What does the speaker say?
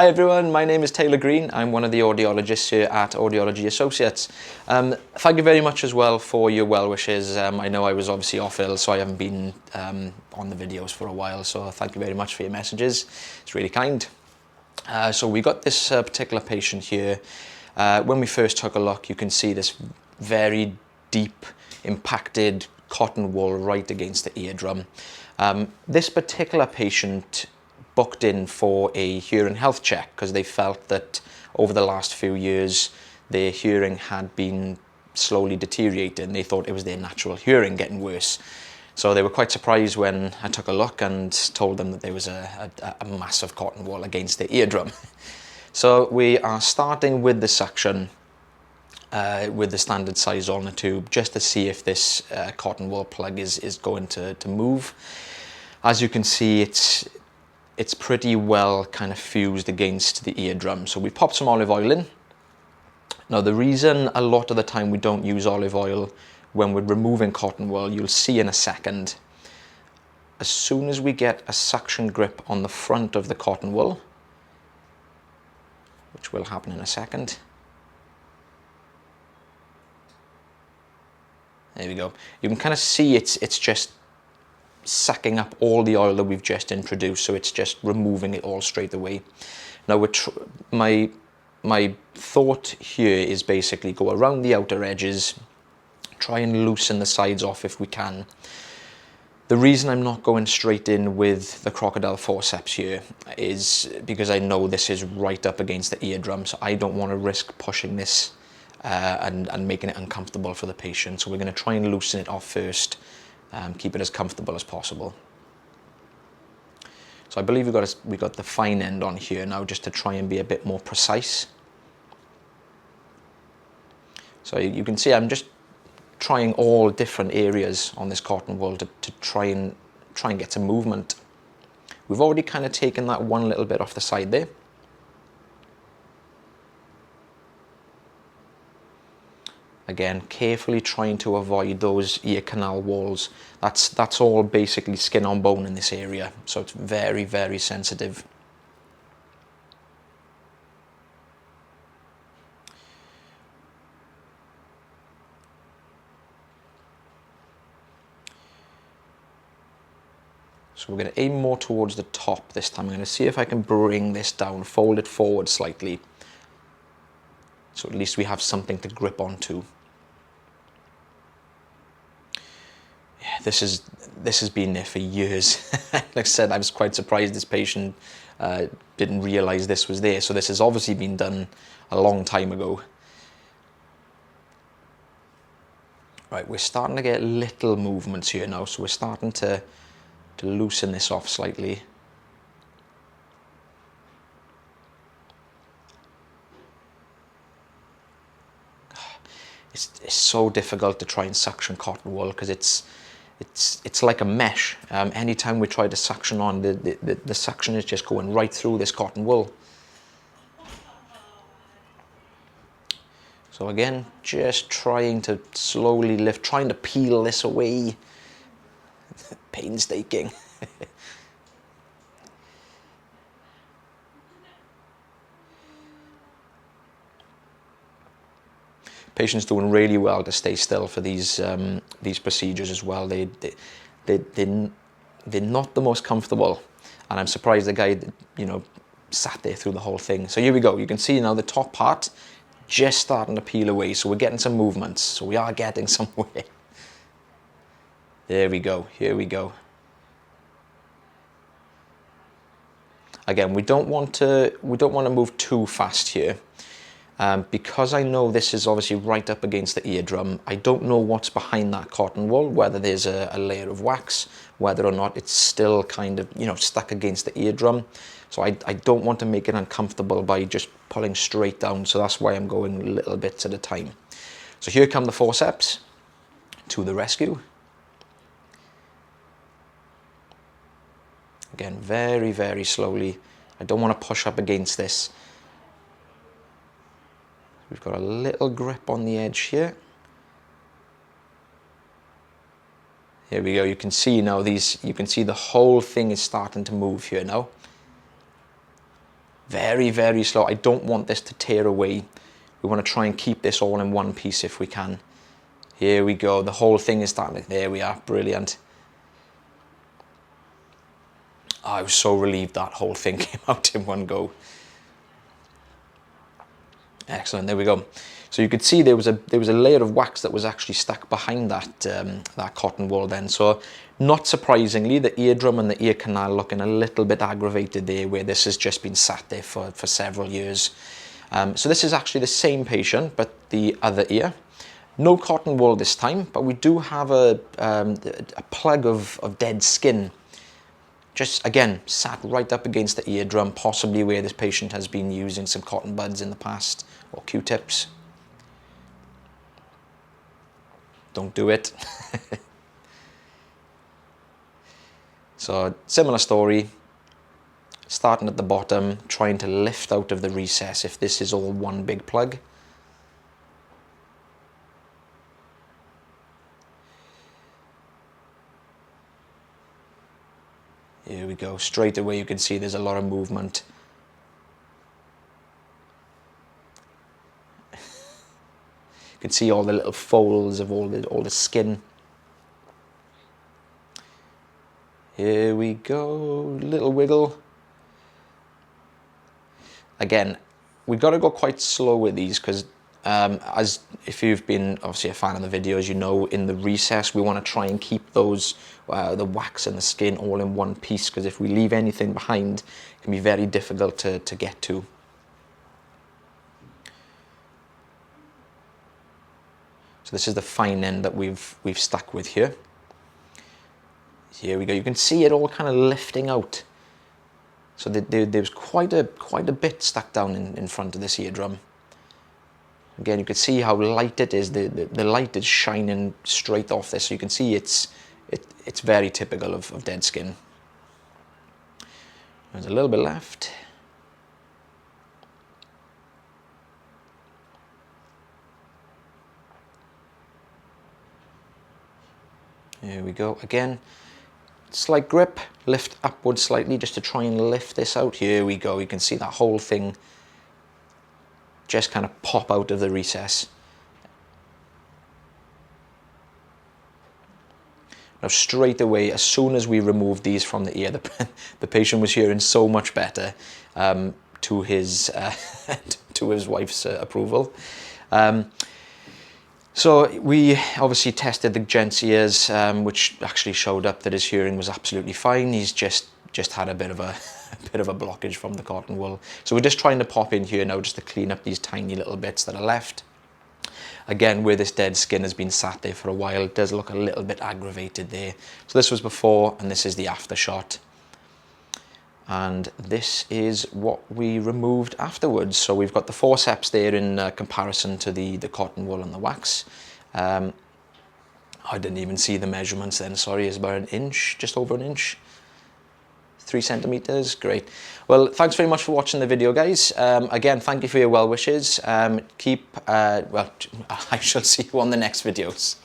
Hi everyone, my name is Taylor Green. I'm one of the audiologists here at Audiology Associates. Thank you very much as well for your well wishes. I know I was obviously off ill, so I haven't been on the videos for a while, so thank you very much for your messages. It's really kind. So we got this particular patient here. When we first took a look, you can see this very deep impacted cotton wool right against the eardrum. This particular patient booked in for a hearing health check because they felt that over the last few years their hearing had been slowly deteriorating. They thought it was their natural hearing getting worse. So they were quite surprised when I took a look and told them that there was a massive cotton wool against their eardrum. So we are starting with the suction with the standard size on the tube just to see if this cotton wool plug is going to move. As you can see, it's pretty well kind of fused against the eardrum. So we popped some olive oil in. Now the reason a lot of the time we don't use olive oil when we're removing cotton wool, you'll see in a second, as soon as we get a suction grip on the front of the cotton wool, which will happen in a second. There we go. You can kind of see it's just sucking up all the oil that we've just introduced, so it's just removing it all straight away. Now my thought here is basically go around the outer edges, try and loosen the sides off if we can. The reason I'm not going straight in with the crocodile forceps here is because I know this is right up against the eardrum, so I don't want to risk pushing this and making it uncomfortable for the patient. So we're going to try and loosen it off first. Keep it as comfortable as possible. So I believe we got the fine end on here now, just to try and be a bit more precise. So you can see I'm just trying all different areas on this cotton wool to try and get some movement. We've already kind of taken that one little bit off the side there. Again, carefully trying to avoid those ear canal walls. That's all basically skin on bone in this area, so it's very, very sensitive. So we're going to aim more towards the top this time. I'm going to see if I can bring this down, fold it forward slightly, so at least we have something to grip onto. This has been there for years. Like I said, I was quite surprised this patient didn't realize this was there. So this has obviously been done a long time ago. Right, we're starting to get little movements here now. So we're starting to loosen this off slightly. It's so difficult to try and suction cotton wool because it's like a mesh. Anytime we try to suction on, the suction is just going right through this cotton wool. So again, just trying to slowly lift, trying to peel this away. Painstaking. Patients doing really well to stay still for these procedures as well. They're not the most comfortable, and I'm surprised the guy, sat there through the whole thing. So here we go. You can see now the top part just starting to peel away. So we're getting some movements. So we are getting somewhere. There we go. Here we go. Again, we don't want to move too fast here. Because I know this is obviously right up against the eardrum, I don't know what's behind that cotton wool, whether there's a layer of wax, whether or not it's still kind of, stuck against the eardrum. So I don't want to make it uncomfortable by just pulling straight down. So that's why I'm going little bits at a time. So here come the forceps to the rescue. Again, very, very slowly. I don't want to push up against this. We've got a little grip on the edge here. Here we go. You can see now you can see the whole thing is starting to move here now. Very, very slow. I don't want this to tear away. We want to try and keep this all in one piece if we can. Here we go. The whole thing is starting. There we are. Brilliant. Oh, I was so relieved that whole thing came out in one go. Excellent. There we go. So you could see there was a layer of wax that was actually stuck behind that that cotton wool then. So not surprisingly, the eardrum and the ear canal looking a little bit aggravated there, where this has just been sat there for several years. So this is actually the same patient, but the other ear. No cotton wool this time, but we do have a plug of dead skin. Just, again, sat right up against the eardrum, possibly where this patient has been using some cotton buds in the past, or Q-tips. Don't do it. So, similar story. Starting at the bottom, trying to lift out of the recess if this is all one big plug. Here we go. Straight away you can see there's a lot of movement. You can see all the little folds of all the skin. Here we go. Little wiggle. Again, we've got to go quite slow with these because as if you've been obviously a fan of the videos, you know in the recess we want to try and keep those the wax and the skin all in one piece, because if we leave anything behind it can be very difficult to get to. So this is the fine end that we've stuck with here. Here we go. You can see it all kind of lifting out. So there's quite a bit stuck down in front of this eardrum. Again, you can see how light it is. The light is shining straight off this, so you can see it's very typical of dead skin. There's a little bit left. Here we go. Again, slight grip, lift upwards slightly just to try and lift this out. Here we go. You can see that whole thing just kind of pop out of the recess. Now straight away, as soon as we removed these from the ear, the patient was hearing so much better, to his to his wife's approval. So we obviously tested the gent's ears, which actually showed up that his hearing was absolutely fine. He's just had a bit of a blockage from the cotton wool. So we're just trying to pop in here now just to clean up these tiny little bits that are left. Again, where this dead skin has been sat there for a while, it does look a little bit aggravated there. So this was before, and this is the after shot. And this is what we removed afterwards. So we've got the forceps there in comparison to the cotton wool and the wax. I didn't even see the measurements then, sorry, it's about an inch, just over an inch. 3 centimeters, great. Well, thanks very much for watching the video, guys. Again, thank you for your well wishes. Well, I shall see you on the next videos.